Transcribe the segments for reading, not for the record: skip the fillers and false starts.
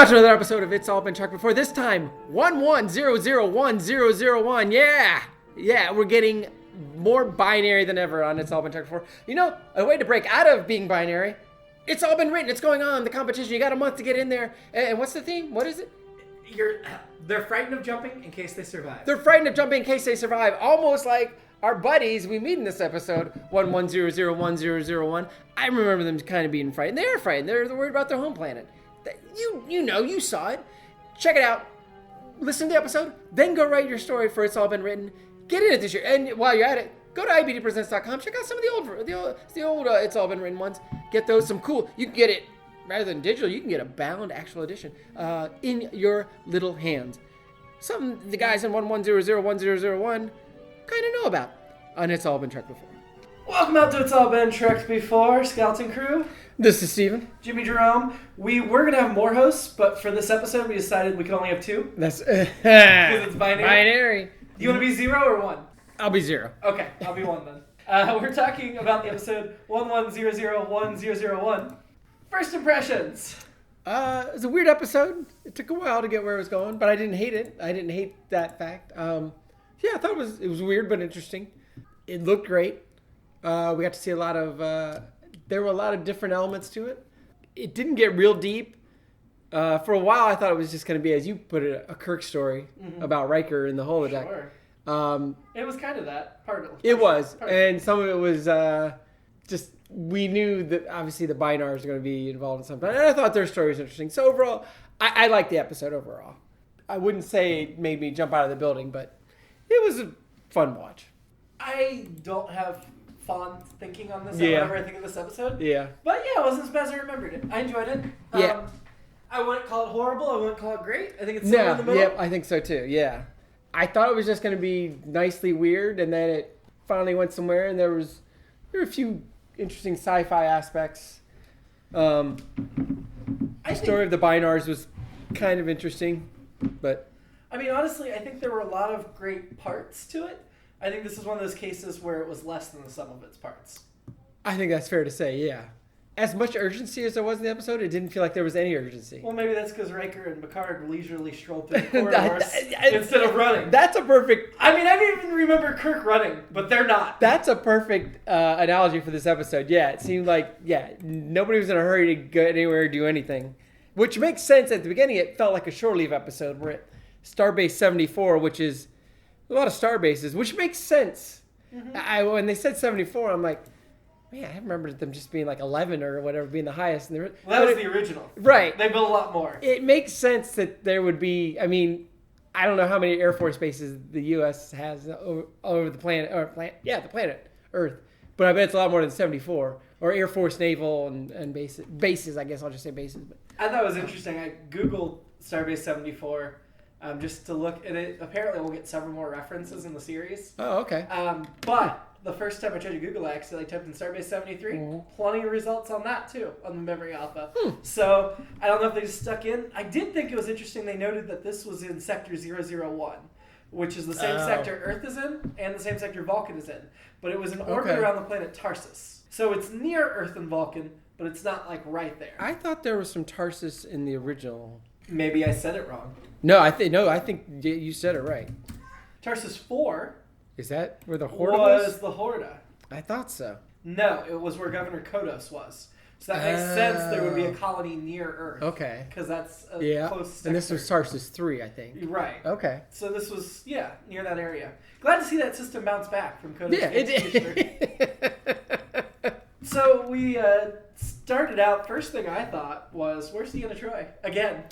Welcome to another episode of It's All Been Trucked Before. This time, 11001001. Yeah, we're getting more binary than ever on It's All Been Trucked Before. You know, a way to break out of being binary, it's all been written, it's going on, the competition, you got a month to get in there. And what's the theme? What is it? They're frightened of jumping in case they survive. They're frightened of jumping in case they survive. Almost like our buddies we meet in this episode, 11001001. I remember them kind of being frightened. They are frightened. They're worried about their home planet. You saw it. Check it out. Listen to the episode. Then go write your story for It's All Been Written. Get in it this year. And while you're at it, go to IABDpresents.com. Check out some of the old It's All Been Written ones. Get those. Some cool. You can get it rather than digital. You can get a bound actual edition in your little hands. Something the guys in 11001001 kind of know about on It's All Been Trucked Before. Welcome out to It's All Been Trucked Before, Skeleton Crew. This is Steven. Jimmy-Jerome. We were going to have more hosts, but for this episode, we decided we could only have two. That's because it's binary. Binary. Do you want to be 0 or 1? I'll be 0. Okay, I'll be 1 then. We're talking about the episode 11001001. First impressions. It was a weird episode. It took a while to get where it was going, but I didn't hate it. I didn't hate that fact. I thought it was weird but interesting. It looked great. We got to see a lot of... there were a lot of different elements to it. It didn't get real deep. For a while, I thought it was just going to be, as you put it, a Kirk story about Riker in the holodeck. Sure. It was kind of that. It was. And some of it was just... We knew that, obviously, the Binars are going to be involved in something. And I thought their story was interesting. So overall, I liked the episode overall. I wouldn't say it made me jump out of the building, but it was a fun watch. I don't have fond thinking on this whenever I think of this episode. Yeah. But yeah, it wasn't as bad as I remembered it. I enjoyed it. Yeah. I wouldn't call it horrible. I wouldn't call it great. I think it's somewhere in the middle. Yep, I think so too. Yeah. I thought it was just going to be nicely weird, and then it finally went somewhere, and there were a few interesting sci-fi aspects. The story of the Binars was kind of interesting, but... I mean, honestly, I think there were a lot of great parts to it. I think this is one of those cases where it was less than the sum of its parts. I think that's fair to say, yeah. As much urgency as there was in the episode, it didn't feel like there was any urgency. Well, maybe that's because Riker and Picard leisurely strolled through the corridors instead of running. That's a perfect... I mean, I didn't even remember Kirk running, but they're not. That's a perfect analogy for this episode. Yeah, it seemed like, nobody was in a hurry to go anywhere or do anything. Which makes sense. At the beginning, it felt like a shore leave episode. We're at Starbase 74, which is a lot of star bases, which makes sense. Mm-hmm. When they said 74, I'm like, man, I remember them just being like 11 or whatever, being the highest. Well, that was the original. Right. They built a lot more. It makes sense that there would be, I mean, I don't know how many Air Force bases the U.S. has all over the planet, the planet Earth. But I bet it's a lot more than 74. Or Air Force, Naval, and bases, I guess I'll just say bases. But I thought it was interesting. I Googled Starbase 74 just to look at it. Apparently, we'll get several more references in the series. Oh, okay. But the first time I tried to Google it, I accidentally typed in Starbase 73. Mm-hmm. Plenty of results on that, too, on the Memory Alpha. So, I don't know if they just stuck in. I did think it was interesting. They noted that this was in Sector 001, which is the same sector Earth is in and the same sector Vulcan is in. But it was in orbit around the planet Tarsus. So, it's near Earth and Vulcan, but it's not, like, right there. I thought there was some Tarsus in the original. Maybe I said it wrong. No, I think you said it right. Tarsus 4... Is that where the Horda was? Was the Horda. I thought so. No, it was where Governor Kodos was. So that makes sense there would be a colony near Earth. Okay. Because that's a close sector. And this was Tarsus 3, I think. Right. Okay. So this was, near that area. Glad to see that system bounce back from Kodos. Yeah, it did. So we started out, first thing I thought was, where's Deanna Troi? Again.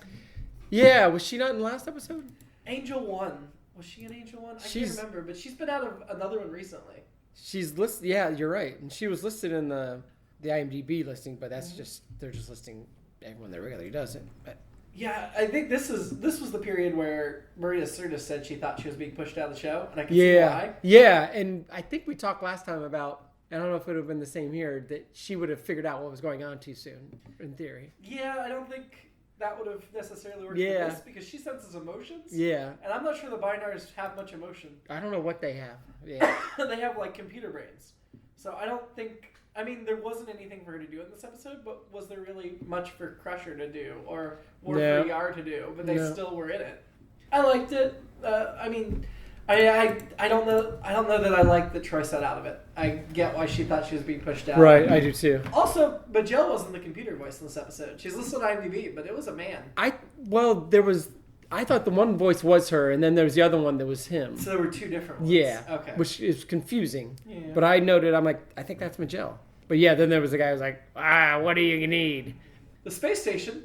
Yeah, was she not in the last episode? Angel 1. Was she in Angel 1? I can't remember, but she's been out of another one recently. She's listed, yeah, you're right. And she was listed in the IMDb listing, but that's they're just listing everyone that regularly does it. But yeah, I think this was the period where Maria Sirtis said she thought she was being pushed out of the show, and I can see why. Yeah, and I think we talked last time about, I don't know if it would have been the same here, that she would have figured out what was going on too soon, in theory. Yeah, I don't think that would have necessarily worked for this, because she senses emotions. Yeah. And I'm not sure the Binars have much emotion. I don't know what they have. Yeah. They have, like, computer brains. So I don't think. I mean, there wasn't anything for her to do in this episode, but was there really much for Crusher to do or more for Yar to do? But they still were in it. I liked it. I mean, I don't know. I don't know that I like that Troi set out of it. I get why she thought she was being pushed out. Right, I do too. Also, Majel wasn't the computer voice in this episode. She's listed on IMDb, but it was a man. I thought the one voice was her, and then there was the other one that was him. So there were two different ones. Yeah. Okay. Which is confusing. Yeah. But I noted, I'm like, I think that's Majel. But yeah, then there was a guy who was like, what do you need? The space station,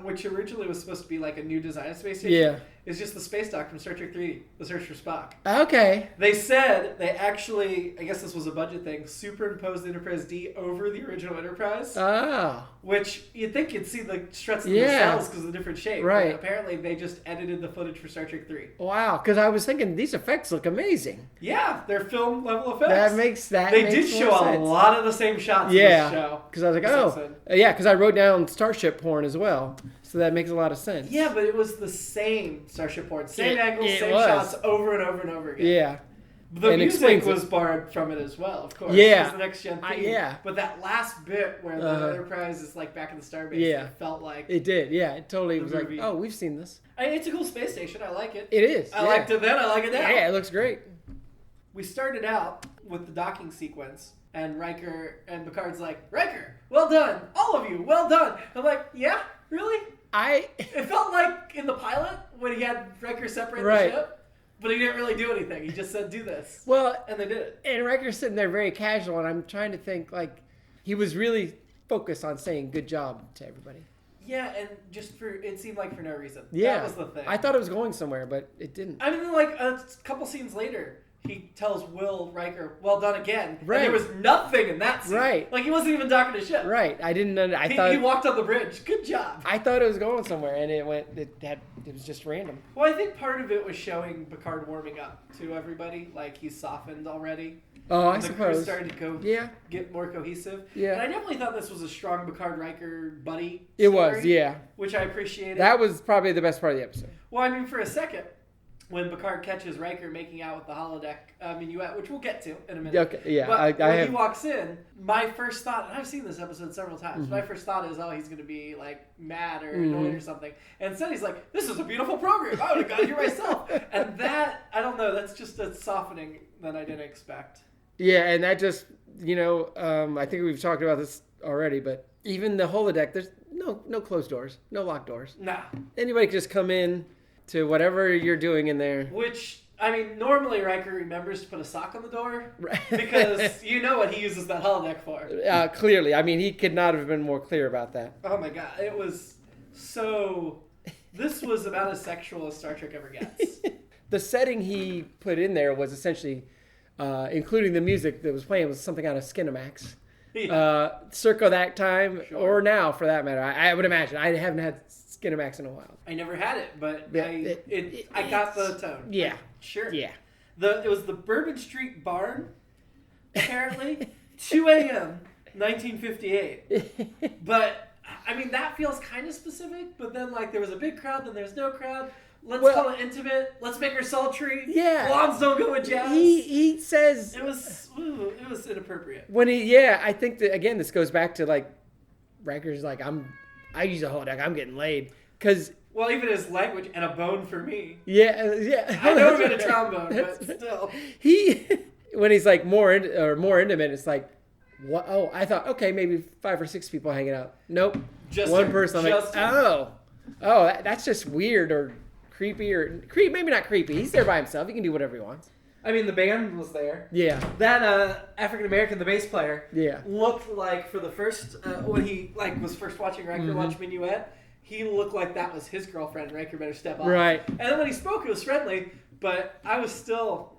which originally was supposed to be like a new design of space station, is just the space dock from Star Trek 3, The Search for Spock. Okay. They said they actually, I guess this was a budget thing, superimposed the Enterprise D over the original Enterprise. Oh. Which you'd think you'd see the struts in the cells because of the different shape. Right. But apparently they just edited the footage for Star Trek 3. Wow, because I was thinking these effects look amazing. Yeah, they're film level effects. They did show a lot of the same shots in this show. Because I was like, because I wrote down Starship porn as well. So that makes a lot of sense. Yeah, but it was the same Starship porn. Same angles, same shots over and over and over again. Yeah. The music was borrowed from it as well, of course. Yeah. It was the next gen theme. But that last bit where the Enterprise is like back in the starbase, it felt like it did. Yeah, it totally was movie. Like, oh, we've seen this. It's a cool space station. I like it. It is. I liked it then. I like it now. Yeah, it looks great. We started out with the docking sequence, and Riker and Picard's like, Riker, well done, all of you, well done. I'm like, yeah, really? It felt like in the pilot when he had Riker separate the ship, but he didn't really do anything. He just said, do this. Well, and they did it. And Riker's sitting there very casual, and I'm trying to think, like, he was really focused on saying good job to everybody. Yeah, and it seemed like for no reason. Yeah. That was the thing. I thought it was going somewhere, but it didn't. I mean, like, a couple scenes later, he tells Will Riker, well done again. Right. And there was nothing in that scene. Right. Like, he wasn't even docking his ship. Right. I didn't know. He walked on the bridge. Good job. I thought it was going somewhere, and it was just random. Well, I think part of it was showing Picard warming up to everybody. Like, he's softened already. Oh, I the suppose. Crew started to get more cohesive. Yeah. And I definitely thought this was a strong Picard-Riker buddy It story, was, yeah. Which I appreciated. That was probably the best part of the episode. Well, I mean, for a second, when Picard catches Riker making out with the holodeck minuet, which we'll get to in a minute. Okay, yeah. But when he walks in, my first thought, and I've seen this episode several times, my first thought is, oh, he's going to be, like, mad or annoyed or something. And instead he's like, this is a beautiful program. I would have got here myself. And that, I don't know, that's just a softening that I didn't expect. Yeah, and that just, I think we've talked about this already, but even the holodeck, there's no closed doors, no locked doors. Nah. Anybody can just come in to whatever you're doing in there. Which, I mean, normally Riker remembers to put a sock on the door because you know what he uses that holodeck for. Clearly. I mean, he could not have been more clear about that. Oh my god. It was so... This was about as sexual as Star Trek ever gets. The setting he put in there was essentially, including the music that was playing, was something out of Skinamax. Yeah. Circa that time, or now for that matter. I would imagine. I haven't had Skinamax in a while. I never had it, but I got the tone. Yeah. Like, sure. Yeah. It was the Bourbon Street Barn, apparently. 2 a.m., 1958. But, I mean, that feels kind of specific, but then, like, there was a big crowd, then there's no crowd. Let's call it intimate. Let's make her sultry. Yeah. Blondes don't go with jazz. He says... It was inappropriate. I think that, again, this goes back to, like, Riker's like, I use a holodeck, I'm getting laid. Because... Well, even his language, and a bone for me. Yeah. I know I'm in a trombone, but still. When he's like more intimate, it's like, what? Oh, I thought, okay, maybe 5 or 6 people hanging out. Nope. Just one person. I'm like, that's just weird or creepy maybe not creepy. He's there by himself. He can do whatever he wants. I mean, the band was there. Yeah. That African American, the bass player, yeah, looked like for the first when he was first watching Riker watch Minuet, he looked like that was his girlfriend. Riker better step up. Right. And then when he spoke, it was friendly, but I was still.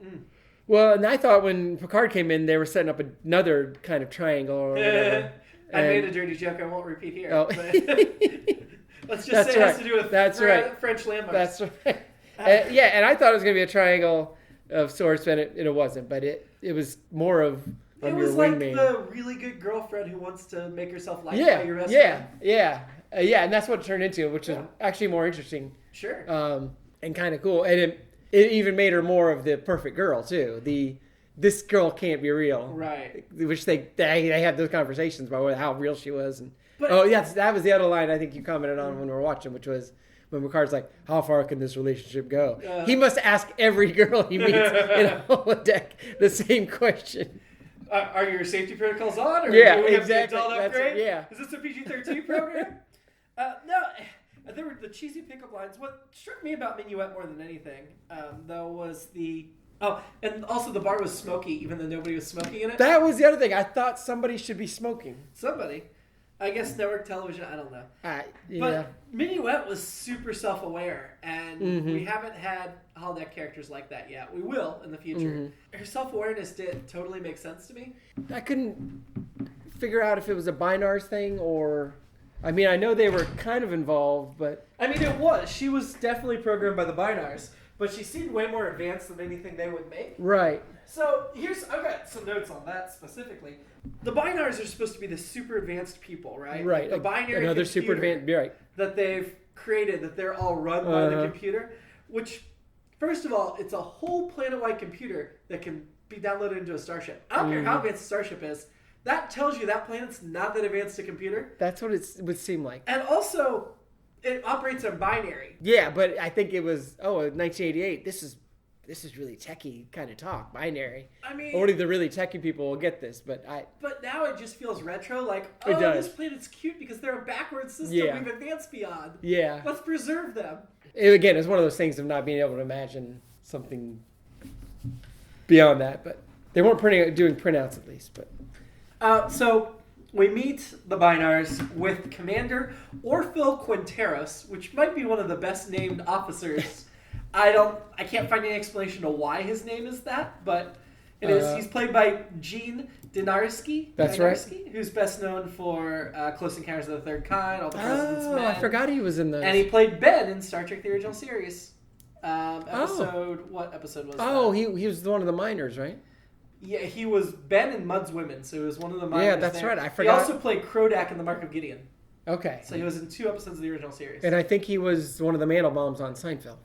Well, and I thought when Picard came in, they were setting up another kind of triangle or whatever. I made a dirty joke I won't repeat here. Oh. But let's just say it has to do with French landmarks. That's right. And I thought it was going to be a triangle of sorts, and it wasn't. But it was more of it was like the really good girlfriend who wants to make herself liked by your best friend. Yeah, and that's what it turned into, which is actually more interesting. Sure. And kind of cool. And it even made her more of the perfect girl, too. this girl can't be real. Right. Which they have those conversations about how real she was. And But, that was the other line I think you commented on when we were watching, which was when Picard's like, how far can this relationship go? He must ask every girl he meets in a holodeck the same question. Are your safety protocols on? Or Yeah, do we have exactly. the adult upgrade? Yeah. Is this a PG-13 program? No. There were the cheesy pickup lines. What struck me about Minuet more than anything, though, was the... Oh, and also the bar was smoky, even though nobody was smoking in it. That was the other thing. I thought somebody should be smoking. Somebody. I guess network television, I don't know. Yeah. But Minuet was super self-aware, and we haven't had holodeck characters like that yet. We will in the future. Her self-awareness did totally make sense to me. I couldn't figure out if it was a Binars thing or... I mean, I know they were kind of involved, but... I mean, it was. She was definitely programmed by the Binars, but she seemed way more advanced than anything they would make. Right. So I've got some notes on that specifically. The Binars are supposed to be the super advanced people, right? Right. The binary another super advanced. Right. that they've created, that they're all run by the computer. Which, first of all, it's a whole planet-wide computer that can be downloaded into a starship. I don't care how advanced the starship is. That tells you that planet's not that advanced a computer. That's what it would seem like. And also, it operates on binary. Yeah, but I think it was 1988. This is really techie kind of talk, binary. I mean, only the really techie people will get this, but now it just feels retro. Like, it does. This planet's cute because they're a backwards system we've advanced beyond. Yeah. Let's preserve them. Again, it's one of those things of not being able to imagine something beyond that, but they weren't doing printouts at least. But so we meet the Binars with Commander Orfil Quinteros, which might be one of the best named officers. I can't find any explanation to why his name is that, but it is. He's played by Gene Dinarski. That's right. Who's best known for Close Encounters of the Third Kind, All the President's Men. I forgot he was in those. And he played Ben in Star Trek: The Original Series. What episode was that? Oh, he was one of the miners, right? Yeah, he was Ben in Mud's Women, so he was one of the miners. Yeah, that's right. I forgot. He also played Krodak in The Mark of Gideon. Okay. So he was in 2 episodes of the original series. And I think he was one of the Mandelbaums on Seinfeld.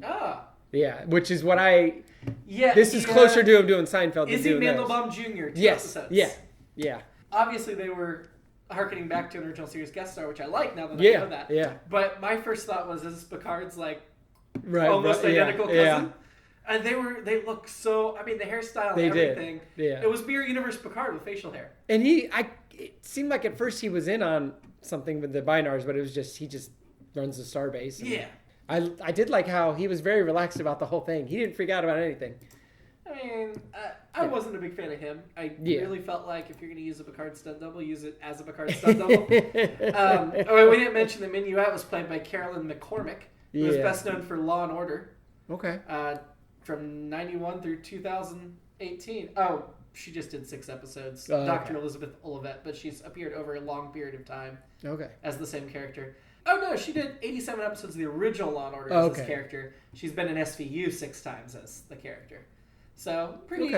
Ah. Yeah, which is what I... Yeah. This is closer to him doing Seinfeld than doing Mandelbaum Jr. 2 Yes. episodes. Yeah. Obviously, they were harkening back to an original series guest star, which I like now that I know that. Yeah. But my first thought was, is this Picard's, almost identical cousin? Yeah. And they look so... I mean, the hairstyle and everything. Yeah. It was Mirror Universe Picard with facial hair. And it seemed like at first he was in on something with the Binars, but it was just, he just runs the starbase. Yeah. I did like how he was very relaxed about the whole thing. He didn't freak out about anything. I mean, I wasn't a big fan of him. I really felt like if you're going to use a Picard stunt double, use it as a Picard stunt double. We didn't mention that Minuet was played by Carolyn McCormick, who was best known for Law and Order. Okay. From 91 through 2018. Oh, she just did 6 episodes. Dr. Okay. Elizabeth Olivet, but she's appeared over a long period of time. Okay. As the same character. Oh no, she did 87 episodes of the original Law and Order as this character. She's been in SVU 6 times as the character. So pretty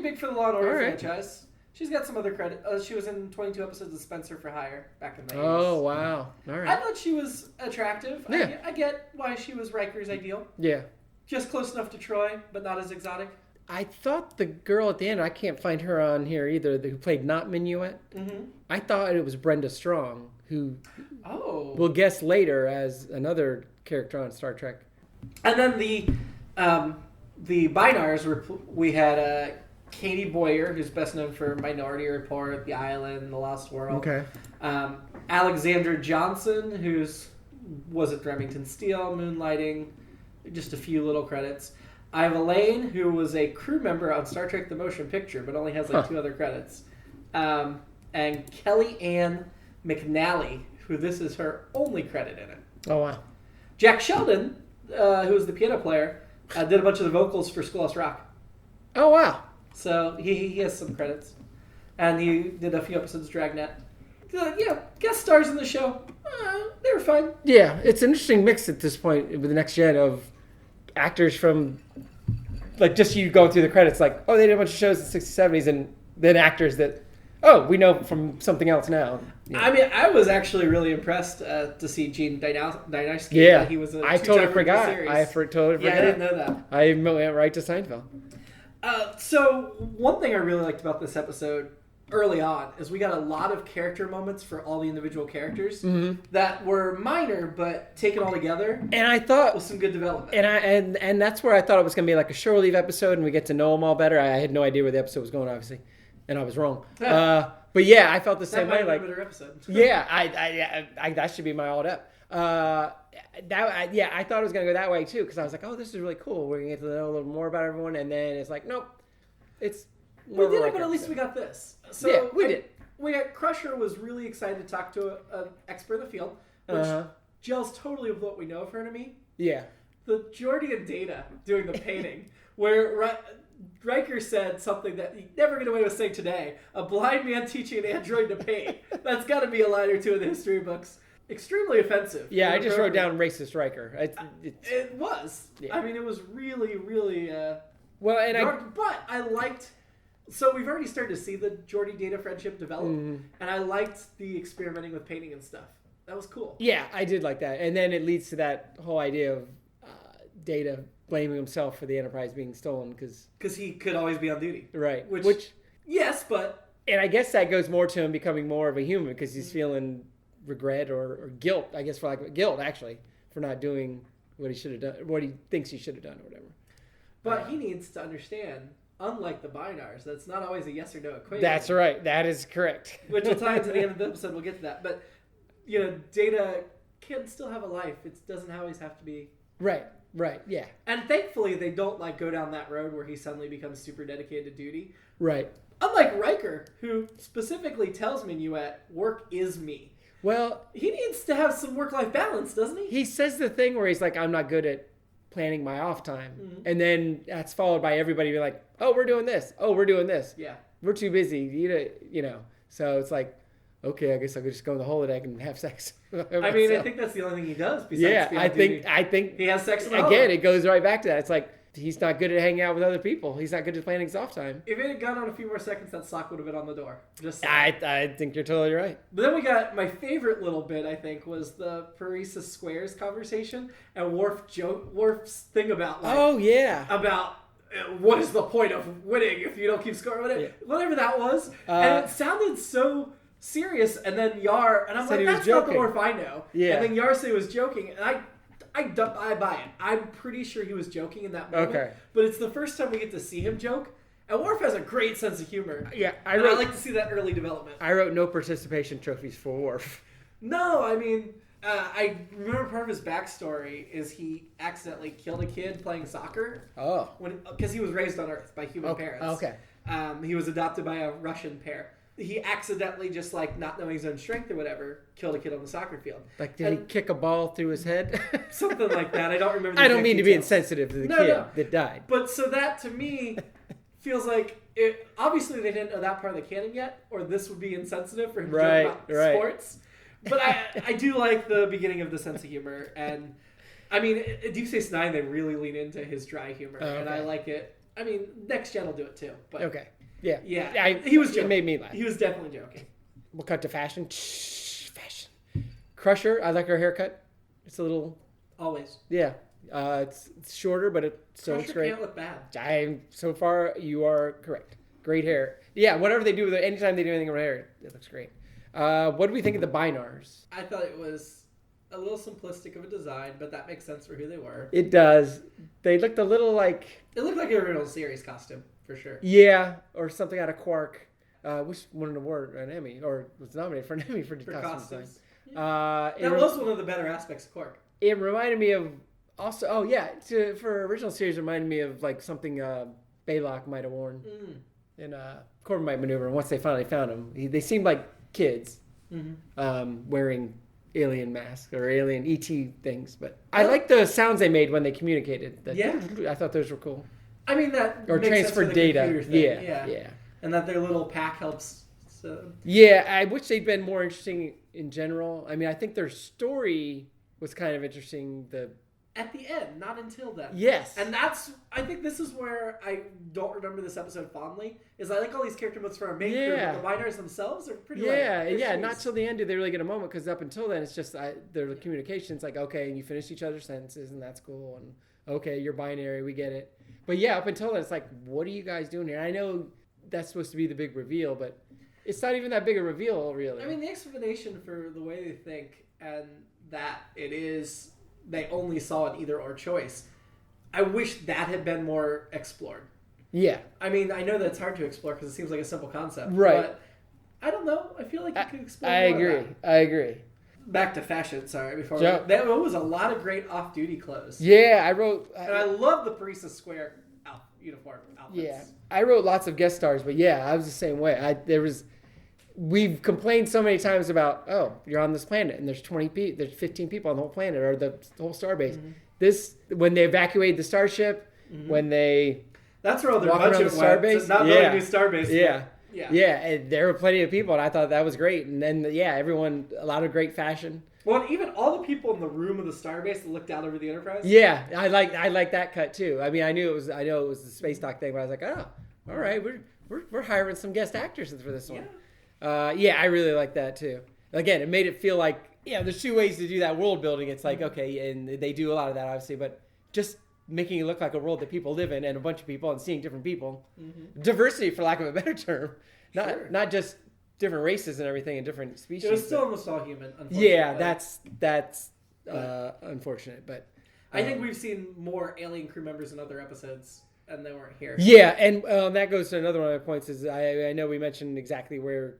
big for the Law and Order franchise. She's got some other credit. She was in 22 episodes of Spencer for Hire back in the 80s. Oh wow! All right. I thought she was attractive. Yeah. I get why she was Riker's ideal. Yeah. Just close enough to Troi, but not as exotic. I thought the girl at the end, I can't find her on here either, who played not Minuet. Mm-hmm. I thought it was Brenda Strong, who we'll guess later as another character on Star Trek. And then the Binars, we had Katie Boyer, who's best known for Minority Report, The Island, The Lost World. Okay. Alexandra Johnson, was at Remington Steele, Moonlighting, just a few little credits. Iva Lane, who was a crew member on Star Trek The Motion Picture, but only has 2 other credits. And Kelly Ann McNally, who this is her only credit in it. Oh, wow. Jack Sheldon, who was the piano player, did a bunch of the vocals for Schoolhouse Rock. Oh, wow. So he has some credits. And he did a few episodes of Dragnet. Guest stars in the show. They were fine. Yeah, it's an interesting mix at this point with the Next Gen of actors from, just you going through the credits, they did a bunch of shows in the 60s, 70s, and then actors that, we know from something else now. Yeah. I mean, I was actually really impressed to see Gene Dinarski. Yeah, he was I totally forgot. I totally forgot. Yeah, I didn't know that. I went right to Seinfeld. So one thing I really liked about this episode early on is we got a lot of character moments for all the individual characters that were minor but taken all together. And I thought with some good development. And that's where I thought it was going to be like a shore leave episode, and we get to know them all better. I had no idea where the episode was going, obviously, and I was wrong. But yeah, I felt the same way. Like, episode. Yeah, I that should be my all up. I thought it was gonna go that way too, because I was like, oh, this is really cool. We're gonna get to know a little more about everyone, and then it's like, nope, it's. We did it, but at least we got this. So yeah, we did. Crusher was really excited to talk to an expert in the field, which gels totally with what we know of her to me. Yeah. The Geordi and Data doing the painting, where Riker said something that he never get away with saying today: a blind man teaching an android to paint. That's got to be a line or two in the history books. Extremely offensive. Yeah, I just wrote down racist Riker. It was. Yeah. I mean, it was really, really. But I liked. So we've already started to see the Geordi Data friendship develop, and I liked the experimenting with painting and stuff. That was cool. Yeah, I did like that, and then it leads to that whole idea of Data blaming himself for the Enterprise being stolen because he could always be on duty. Right. Which yes, but and I guess that goes more to him becoming more of a human because he's feeling regret or guilt. I guess guilt actually for not doing what he should have done, what he thinks he should have done, or whatever. But he needs to understand. Unlike the binars, that's not always a yes or no equation. That's right. That is correct. Which will tie into the end of the episode. We'll get to that. But, Data can still have a life. It doesn't always have to be... Right. Yeah. And thankfully, they don't, go down that road where he suddenly becomes super dedicated to duty. Right. Unlike Riker, who specifically tells Minuet, work is me. Well... He needs to have some work-life balance, doesn't he? He says the thing where he's like, I'm not good at planning my off time, and then that's followed by everybody being like, oh, we're doing this, yeah, we're too busy, so it's like, okay, I guess I could just go in the holodeck and have sex. I mean, I think that's the only thing he does besides I think he has sex in the again, it goes right back to that. It's like he's not good at hanging out with other people. He's not good at planning his off time. If it had gone on a few more seconds, that sock would have been on the door. Just I think you're totally right. But then we got my favorite little bit, I think, was the Parisa Squares conversation and Worf's thing about what is the point of winning if you don't keep scoring, whatever that was. And it sounded so serious, and then Yar, and I'm like, that's not the Worf I know. Yeah. And then Yar said he was joking, and I buy it. I'm pretty sure he was joking in that moment. Okay. But it's the first time we get to see him joke. And Worf has a great sense of humor. Yeah. I like to see that early development. I wrote no participation trophies for Worf. No, I mean, I remember part of his backstory is he accidentally killed a kid playing soccer. Oh. Because he was raised on Earth by human parents. Okay. He was adopted by a Russian pair. He accidentally, just not knowing his own strength or whatever, killed a kid on the soccer field. Did he kick a ball through his head? Something like that. I don't remember. I don't mean to be insensitive to the kid that died. But so that to me feels like obviously they didn't know that part of the canon yet, or this would be insensitive for him to joke about sports. But I do like the beginning of the sense of humor, and I mean, at Deep Space Nine they really lean into his dry humor, and I like it. I mean, Next Gen will do it too. But okay. Yeah. He was joking. It made me laugh. He was definitely joking. We'll cut to fashion. Fashion. Crusher, I like her haircut. It's a little... Always. Yeah. It's shorter, but it still looks great. Can't look bad. So far, you are correct. Great hair. Yeah, whatever they do with it, anytime they do anything with her hair, it looks great. What do we think of the Binars? I thought it was a little simplistic of a design, but that makes sense for who they were. It does. They looked a little like... It looked like an original series costume. For sure. Yeah, or something out of Quark. Which won an award, an Emmy, or was nominated for an Emmy for costume design. Yeah. That was one of the better aspects of Quark. It reminded me of also. For original series, it reminded me of something Baylock might have worn in Corbin Might Maneuver. And once they finally found him, they seemed like kids wearing alien masks or alien ET things. But I like the sounds they made when they communicated. I thought those were cool. I mean, that or makes transfer sense for the data. Yeah. And that their little pack helps. So. Yeah, I wish they'd been more interesting in general. I mean, I think their story was kind of interesting. At the end, not until then. Yes. And I think this is where I don't remember this episode fondly, is I like all these character moments for our main crew, but the Binars themselves are pretty not till the end do they really get a moment, because up until then, it's just their communication's like, okay, and you finish each other's sentences, and that's cool, and okay, you're binary, we get it. But yeah, up until then, it's like, what are you guys doing here? I know that's supposed to be the big reveal, but it's not even that big a reveal, really. I mean, the explanation for the way they think and that it is they only saw an either or choice, I wish that had been more explored. Yeah. I mean, I know that's hard to explore because it seems like a simple concept. Right. But I don't know. I feel like you could explore I more agree. of that. I agree. Back to fashion, sorry. Before Joe. that was a lot of great off-duty clothes. Yeah, I wrote... And I love the Parisa Square uniform outfits. Yeah. I wrote lots of guest stars, but yeah, I was the same way. We've complained so many times about, oh, you're on this planet and there's 15 people on the whole planet or the whole starbase. Mm-hmm. When they evacuated the starship, when they... That's where all their walk around budget the went. starbase. So not building a new starbase. Yeah. Yeah. Yeah, and there were plenty of people, and I thought that was great. And then, everyone, a lot of great fashion. Well, and even all the people in the room of the starbase that looked out over the Enterprise. Yeah, I like that cut too. I mean, I know it was the space dock thing, but I was like, oh, all right, we're hiring some guest actors for this one. Yeah, I really like that too. Again, it made it feel like there's two ways to do that world building. It's like okay, and they do a lot of that obviously, but just making it look like a world that people live in and a bunch of people and seeing different people, diversity for lack of a better term, not just different races and everything and different species. It was still almost all human, unfortunately. Yeah, that's unfortunate, but I think we've seen more alien crew members in other episodes, and they weren't here. Yeah, and that goes to another one of my points. Is I know we mentioned exactly where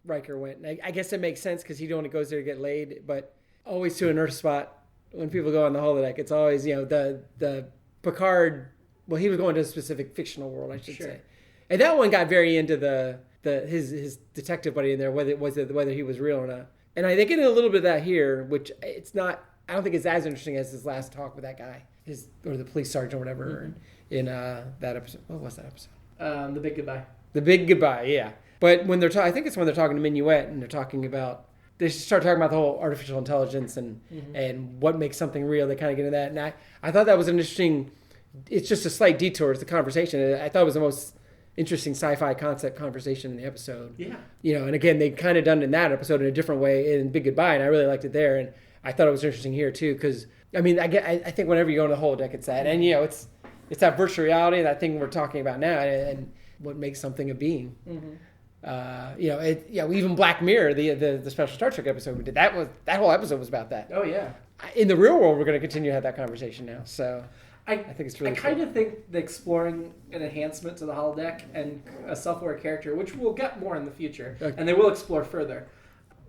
Riker went. I guess it makes sense because he only goes there to get laid, but always to an Earth spot. When people go on the holodeck, it's always the Picard. Well, he was going to a specific fictional world, I should say, and that one got very into his detective buddy in there, whether he was real or not. And they get a little bit of that here, which it's not. I don't think it's as interesting as his last talk with that guy, or the police sergeant or whatever in that episode. What was that episode? The Big Goodbye. The Big Goodbye, yeah. But when I think it's when they're talking to Minuet and they're talking about. They start talking about the whole artificial intelligence and what makes something real. They kind of get into that. And I thought that was an interesting... It's just a slight detour. It's the conversation. I thought it was the most interesting sci-fi concept conversation in the episode. Yeah. And again, they kind of done it in that episode in a different way in Big Goodbye, and I really liked it there. And I thought it was interesting here, too, because, I mean, I think whenever you go on the holodeck, it's that. And, it's that virtual reality, that thing we're talking about now, and what makes something a being. Even Black Mirror, the special Star Trek episode we did, that whole episode was about that. Oh yeah. In the real world, we're going to continue to have that conversation now. So I think it's really. I kind of think the exploring an enhancement to the holodeck and a self-aware character, which we'll get more in the future, and they will explore further.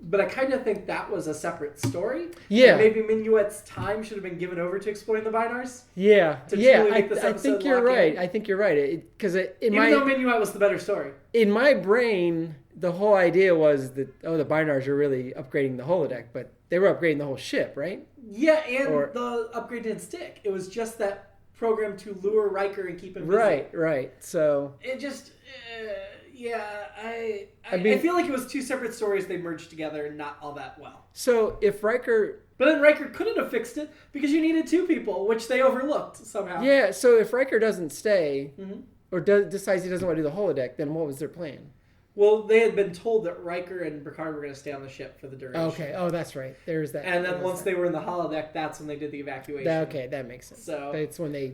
But I kind of think that was a separate story. Yeah. And maybe Minuet's time should have been given over to exploring the Binars. Yeah. I think you're right. I think you're right. Because even though Minuet was the better story. In my brain, the whole idea was that, the Binars are really upgrading the holodeck, but they were upgrading the whole ship, right? Yeah, and the upgrade didn't stick. It was just that program to lure Riker and keep him busy. Right. So... It just... I feel like it was two separate stories they merged together and not all that well. So if Riker... But then Riker couldn't have fixed it because you needed two people, which they overlooked somehow. Yeah, so if Riker doesn't stay, or decides he doesn't want to do the holodeck, then what was their plan? Well, they had been told that Riker and Picard were going to stay on the ship for the duration. Okay, that's right. There's that. And then once they were in the holodeck, that's when they did the evacuation. That makes sense. So it's when they...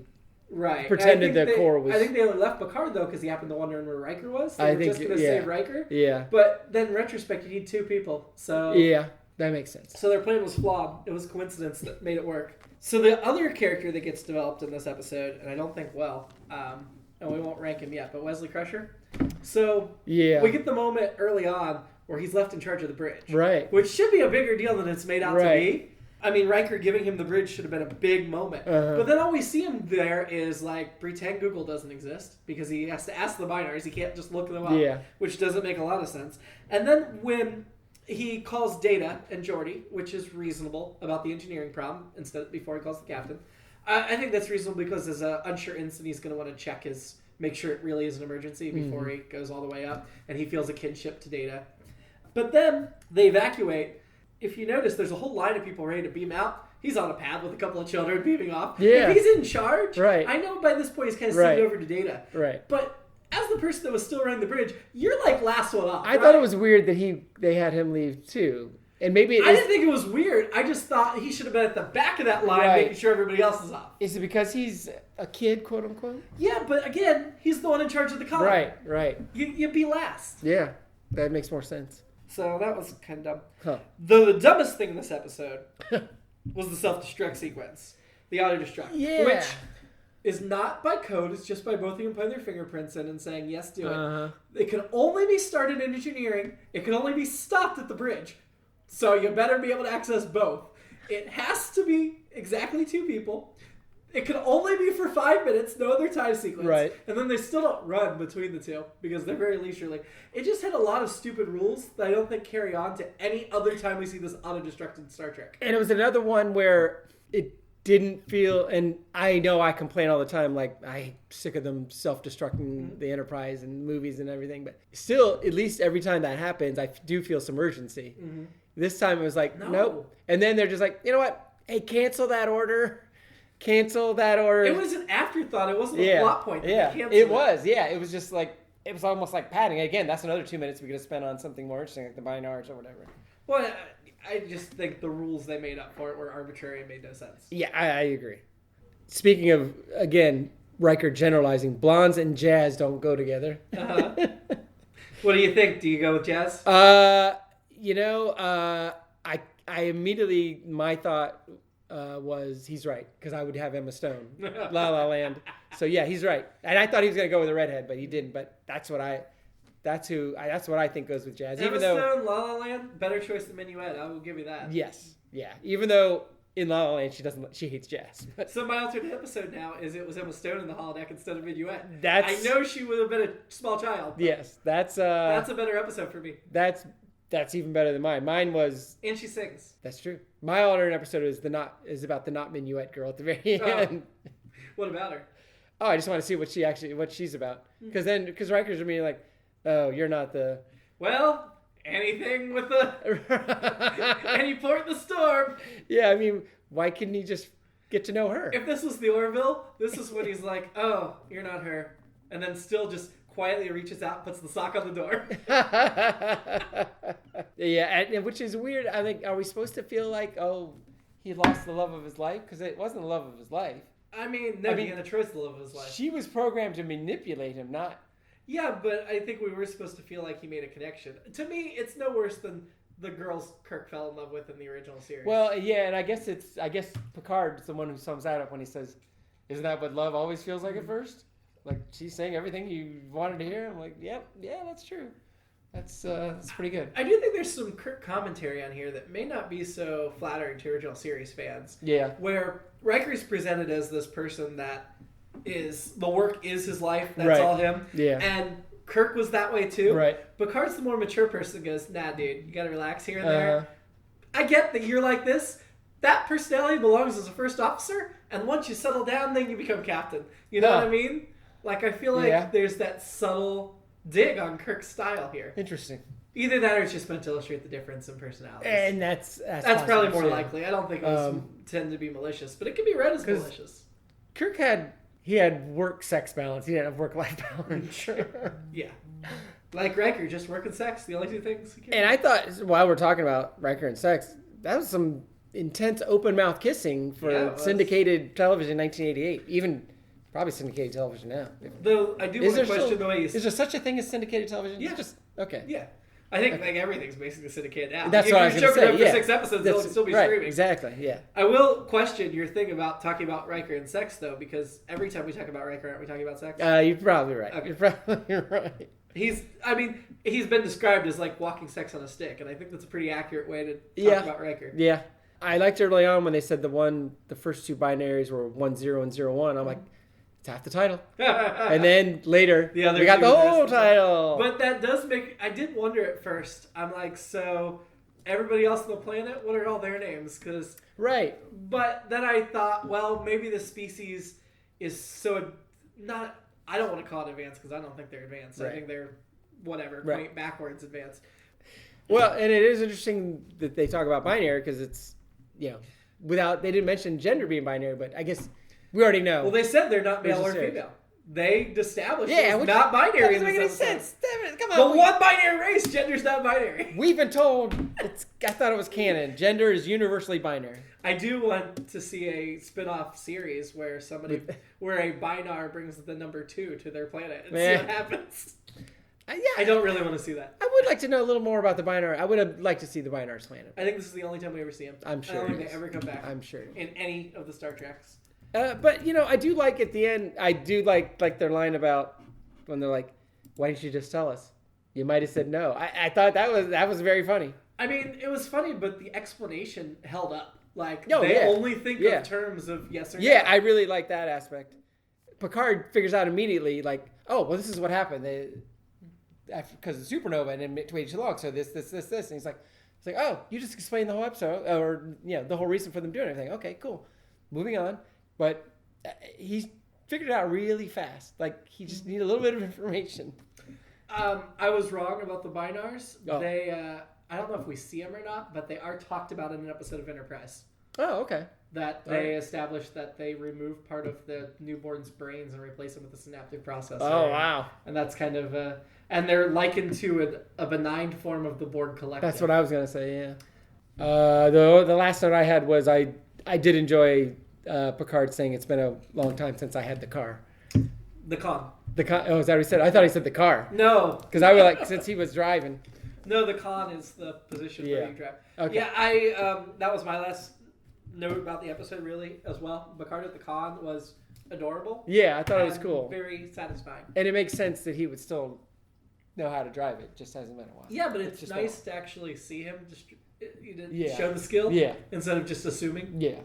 Right. Pretended the core was... I think they only left Picard, though, because he happened to wonder where Riker was. They were just going to save Riker. Yeah. But then, in retrospect, you need two people. So yeah, that makes sense. So their plan was flawed. It was coincidence that made it work. So the other character that gets developed in this episode, and I don't think well, and we won't rank him yet, but Wesley Crusher. So we get the moment early on where he's left in charge of the bridge. Right. Which should be a bigger deal than it's made out to be. I mean, Riker giving him the bridge should have been a big moment. But then all we see him there is, pretend Google doesn't exist because he has to ask the Binars. He can't just look them up, which doesn't make a lot of sense. And then when he calls Data and Geordi, which is reasonable about the engineering problem, before he calls the captain, I think that's reasonable because there's an unsure instant he's going to want to make sure it really is an emergency before he goes all the way up, and he feels a kinship to Data. But then they evacuate. If you notice, there's a whole line of people ready to beam out. He's on a pad with a couple of children beaming off. Yeah. If he's in charge, I know by this point he's kind of sent over to Data. Right. But as the person that was still running the bridge, you're last one up. I thought it was weird that they had him leave too. And maybe I didn't think it was weird. I just thought he should have been at the back of that line, Right. making sure everybody else is off. Is it because he's a kid, quote unquote? Yeah, but again, he's the one in charge of the collar. Right. You'd be last. Yeah, that makes more sense. So that was kind of dumb. Huh. The dumbest thing in this episode was the self-destruct sequence. The auto-destruct. Yeah. Which is not by code. It's just by both of them putting their fingerprints in and saying, yes, do it. It can only be started in engineering. It can only be stopped at the bridge. So you better be able to access both. It has to be exactly 2 people. It can only be for 5 minutes, no other time sequence. Right. And then they still don't run between the 2 because they're very leisurely. It just had a lot of stupid rules that I don't think carry on to any other time we see this auto-destruct in Star Trek. And it was another one where it didn't feel, and I know I complain all the time, like I'm sick of them self-destructing the Enterprise and movies and everything, but still, at least every time that happens, I do feel some urgency. This time it was like, nope. And then they're just like, you know what? Hey, cancel that order. Cancel that order. It was an afterthought. It wasn't a plot point. It was. Yeah, it was just like, it was almost like padding. Again, that's another 2 minutes we could have spent on something more interesting, like the binars or whatever. Well, I just think the rules they made up for it were arbitrary and made no sense. Yeah, I agree. Speaking of, again, Riker generalizing, blondes and jazz don't go together. What do you think? Do you go with jazz? I immediately, my thought was he's right, because I would have Emma Stone, La La Land. So yeah, he's right, and I thought he was going to go with a redhead, but he didn't. But that's what I think goes with jazz. Emma Stone, La La Land, better choice than Minuet. I will give you that. Yes, yeah. Even though in La La Land she hates jazz. So my alternate episode now is it was Emma Stone in the holodeck instead of Minuet. I know she would have been a small child. Yes, that's a better episode for me. That's even better than mine. Mine was, and she sings. That's true. My alternate episode is about the not Minuet girl at the very end. What about her? Oh, I just want to see what she's about. Because Riker's gonna be like, oh, you're not the. Well, anything with any port in the storm. Yeah, I mean, why couldn't he just get to know her? If this was the Orville, this is when he's like, oh, you're not her, and then still just quietly reaches out, puts the sock on the door. Yeah, and which is weird. I think, are we supposed to feel like, oh, he lost the love of his life? Because it wasn't the love of his life. Deanna Troi's the love of his life. She was programmed to manipulate him, not. Yeah, but I think we were supposed to feel like he made a connection. To me, it's no worse than the girls Kirk fell in love with in the original series. Well, yeah, and I guess Picard's the one who sums that up when he says, "Isn't that what love always feels like at first? Like she's saying everything you wanted to hear." I'm like, yeah, that's true. That's pretty good. I do think there's some Kirk commentary on here that may not be so flattering to original series fans. Yeah. Where Riker's presented as this person that is the work is his life. That's right. all him. Yeah. And Kirk was that way too. Right. Picard's the more mature person that goes, nah, dude, you gotta relax here and there. I get that you're like this. That personality belongs as a first officer, and once you settle down, then you become captain. You know what I mean? Like, I feel like there's that subtle dig on Kirk's style here. Interesting. Either that or it's just meant to illustrate the difference in personalities. And that's probably more likely. I don't think it was tend to be malicious, but it could be read as malicious. Kirk had work-sex balance. He didn't have work-life balance. Sure. Yeah. Like Riker, just work and sex, the only two things he cares. And I thought, while we're talking about Riker and sex, that was some intense open-mouth kissing for syndicated television in 1988. Even probably syndicated television now. Though I do want to question the way you... Is there such a thing as syndicated television? Yeah. Okay. Yeah. I think like everything's basically syndicated now. That's what I was going to say. Up for 6 episodes, they'll still be streaming. Exactly, yeah. I will question your thing about talking about Riker and sex, though, because every time we talk about Riker, aren't we talking about sex? You're probably right. Okay. You're probably right. He's been described as like walking sex on a stick, and I think that's a pretty accurate way to talk about Riker. Yeah. I liked early on when they said the first two binaries were 10 and 01. I'm like, it's half the title. And then later, we got the whole title. But that does make... I did wonder at first. I'm like, so everybody else on the planet, what are all their names? Right. But then I thought, well, maybe the species is so... not... I don't want to call it advanced because I don't think they're advanced. Right. I think they're whatever, right. backwards advanced. Well, and it is interesting that they talk about binary because it's, they didn't mention gender being binary, but I guess... We already know. Well, they said they're not male or female. They established Yeah, it's not binary. That in doesn't make this any episode. sense. Damn it, come on. The one binary race, gender's not binary. We've been told. I thought it was canon. Gender is universally binary. I do want to see a spin-off series where where a Binar brings the number 2 to their planet and see what happens. I don't really want to see that. I would like to know a little more about the Binar. I would have liked to see the Binar's planet. I think this is the only time we ever see him. I'm sure. I don't think they ever come back. I'm sure. In any of the Star Treks. But I do like at the end. I do like their line about when they're like, "Why didn't you just tell us? You might have said no." I thought that was very funny. I mean, it was funny, but the explanation held up. Like Oh, they yeah. only think Yeah. of terms of yes or no. Yeah, I really like that aspect. Picard figures out immediately, like, oh, well, this is what happened. Because of the supernova and it waited too long, so this. And he's like, oh, you just explained the whole episode, or the whole reason for them doing everything. Okay, cool. Moving on. But he figured it out really fast. Like, he just needed a little bit of information. I was wrong about the Binars. Oh. They, I don't know if we see them or not, but they are talked about in an episode of Enterprise. Oh, okay. That they established that they remove part of the newborn's brains and replace them with a synaptic processor. Oh, wow. And that's kind of and they're likened to a benign form of the Borg collective. That's what I was going to say, yeah. The last note I had was I did enjoy Picard saying it's been a long time since I had the car. The con. Oh, is that what he said? I thought he said the car. No. Because I was like, since he was driving. No, the con is the position where you drive. Okay. Yeah, that was my last note about the episode, really, as well. Picard at the con was adorable. Yeah, I thought it was cool. Very satisfying. And it makes sense that he would still know how to drive it. Just hasn't been a while. Yeah, but it's just nice to actually see him show the skill instead of just assuming. Yeah.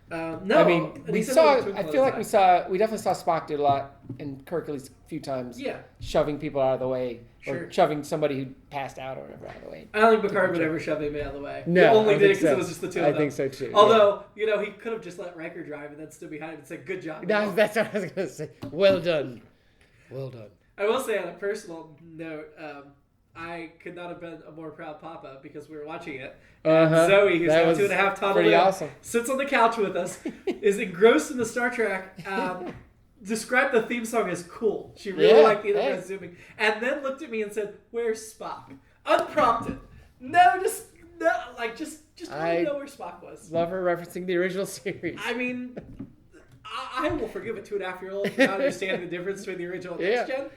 No, I mean, we definitely saw Spock do a lot, and Kirk at least a few times. Yeah. Shoving people out of the way, Sure. or shoving somebody who passed out or whatever out of the way. I don't think Picard would ever shove anybody out of the way. No, he only I did it think because so. it was just the two of I them. think so too. Although, he could have just let Riker drive and then stood behind him and said, "Good job." No, that's what I was gonna say. Well done. Well done. I will say on a personal note, I could not have been a more proud papa because we were watching it. And Zoe, who's now 2.5 toddled pretty in, awesome. sits on the couch with us, is engrossed in the Star Trek. Described the theme song as cool. She really liked the Enterprise zooming, and then looked at me and said, "Where's Spock?" Unprompted. Just want to know where Spock was. Love her referencing the original series. I mean, I will forgive a 2.5-year-old for not understanding the difference between the original and next gen.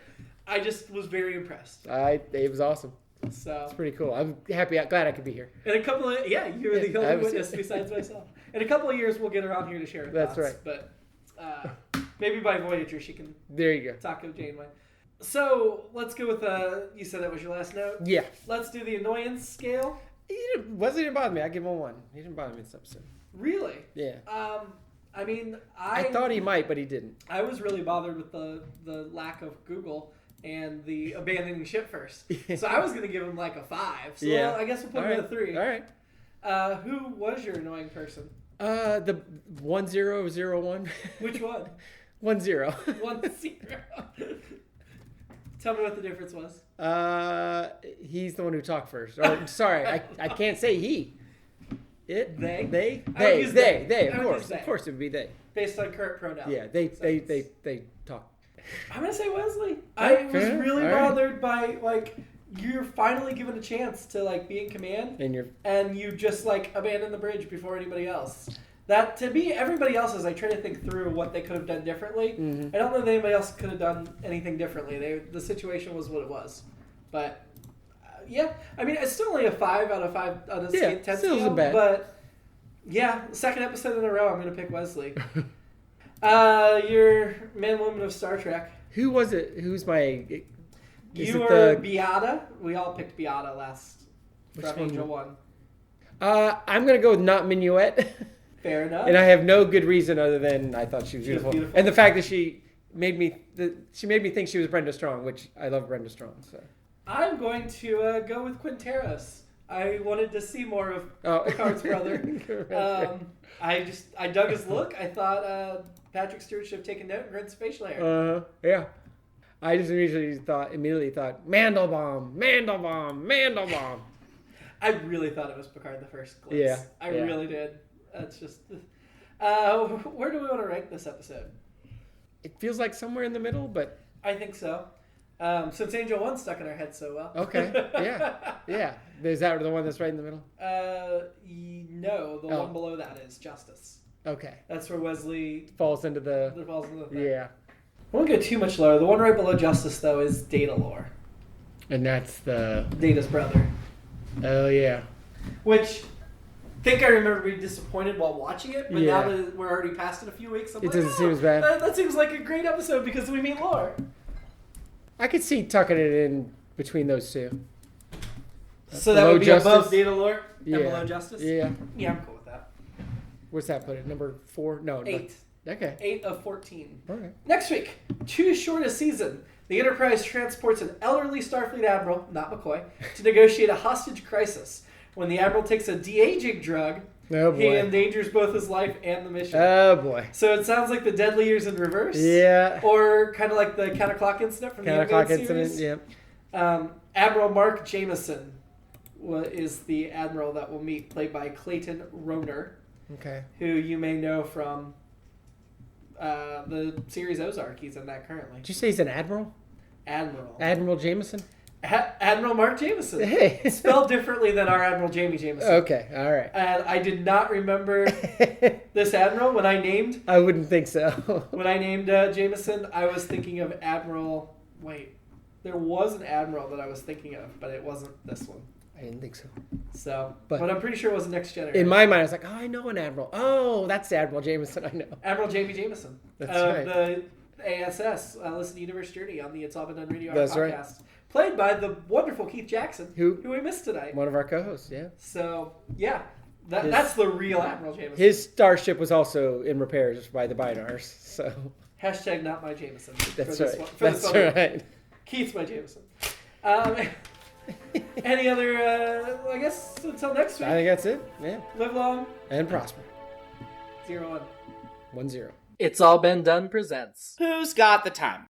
I just was very impressed. It was awesome. So it's pretty cool. I'm glad I could be here. In a couple of you were the only witness besides myself. In a couple of years, we'll get around here to share. That's thoughts, right. But maybe by Voyager, she can. There you go. Talk of Janeway. So let's go with you said that was your last note. Yeah. Let's do the annoyance scale. He didn't bother me. I give him a 1. He didn't bother me this episode. Really? Yeah. I mean, I thought he might, but he didn't. I was really bothered with the lack of Google and the abandoning ship first. So I was going to give him like a 5. So I guess we'll put him at a 3. All right. Who was your annoying person? The 1001. Which one? 10. 10. Tell me what the difference was. He's the one who talked first. Or, sorry, I can't say he. It. They. They. Of course, it would be they. Based on current pronouns. Yeah, they talk. I'm gonna say Wesley. I was really bothered by you're finally given a chance to be in command, and you just abandon the bridge before anybody else. That to me, everybody else as I try to think through what they could have done differently. I don't know that anybody else could have done anything differently. The situation was what it was, but I mean it's still only a 5 out of 5 on a 10 still scale. Isn't bad. But second episode in a row, I'm gonna pick Wesley. Your man, woman of Star Trek. Who was it? Who's my? You were Beata. We all picked Beata last from Angel 1. I'm gonna go with not Minuet. Fair enough. And I have no good reason other than I thought she was beautiful. And the fact that she made me think she was Brenda Strong, which I love Brenda Strong. So I'm going to go with Quinteros. I wanted to see more of Picard's brother. I dug his look. I thought Patrick Stewart should have taken note and read his facial hair. Yeah. I just immediately thought, Mandelbaum. I really thought it was Picard the first glimpse. Yeah. I really did. That's just... where do we want to rank this episode? It feels like somewhere in the middle, but I think so. Since Angel 1 stuck in our head so well. okay. Yeah. Is that the one that's right in the middle? No, the one below that is Justice. Okay. That's where Wesley Falls into the thing. Yeah. I won't go too much lower. The one right below Justice, though, is Datalore. And that's the Data's brother. Oh yeah. Which I think I remember being disappointed while watching it, but now that we're already past it a few weeks, I'm it doesn't seem as bad. That seems like a great episode because we meet Lore. I could see tucking it in between those two. So that would be above Datalore and below Justice? Yeah. Yeah, I'm cool with that. What's that put it? Number 4? No. 8. Okay. 8 of 14. Okay. Next week, too short a season. The Enterprise transports an elderly Starfleet admiral, not McCoy, to negotiate a hostage crisis. When the admiral takes a de-aging drug, he endangers both his life and the mission. Oh boy. So it sounds like the Deadly Years in reverse. Yeah. Or kind of like the Counterclock incident from the Counterclock incident, yep. Admiral Mark Jameson is the admiral that we'll meet, played by Clayton Rohner. Okay. Who you may know from the series Ozark. He's in that currently. Did you say he's an admiral? Admiral Jameson? Admiral Mark Jameson. Hey. Spelled differently than our Admiral Jamie Jameson. Okay, all right. And I did not remember this admiral when I named. I wouldn't think so. When I named Jameson, I was thinking of Admiral. Wait, there was an admiral that I was thinking of, but it wasn't this one. I didn't think so. So, but I'm pretty sure it was Next Generation. In my mind, I was like, oh, I know an admiral. Oh, that's Admiral Jameson. I know. Admiral Jamie Jameson. That's right. The ASS, Listen to Universe Journey on the It's All Been Done Radio That's podcast. Right. Played by the wonderful Keith Jackson, who we missed tonight. One of our co-hosts, yeah. So, yeah. That's the real Admiral Jameson. His starship was also in repairs by the Binars, so... Hashtag not my Jameson. That's right. That's right. Keith my Jameson. Any other, I guess, until next week. I think that's it, yeah. Live long. And prosper. 0-1. 1-0. It's All Been Done presents. Who's got the time?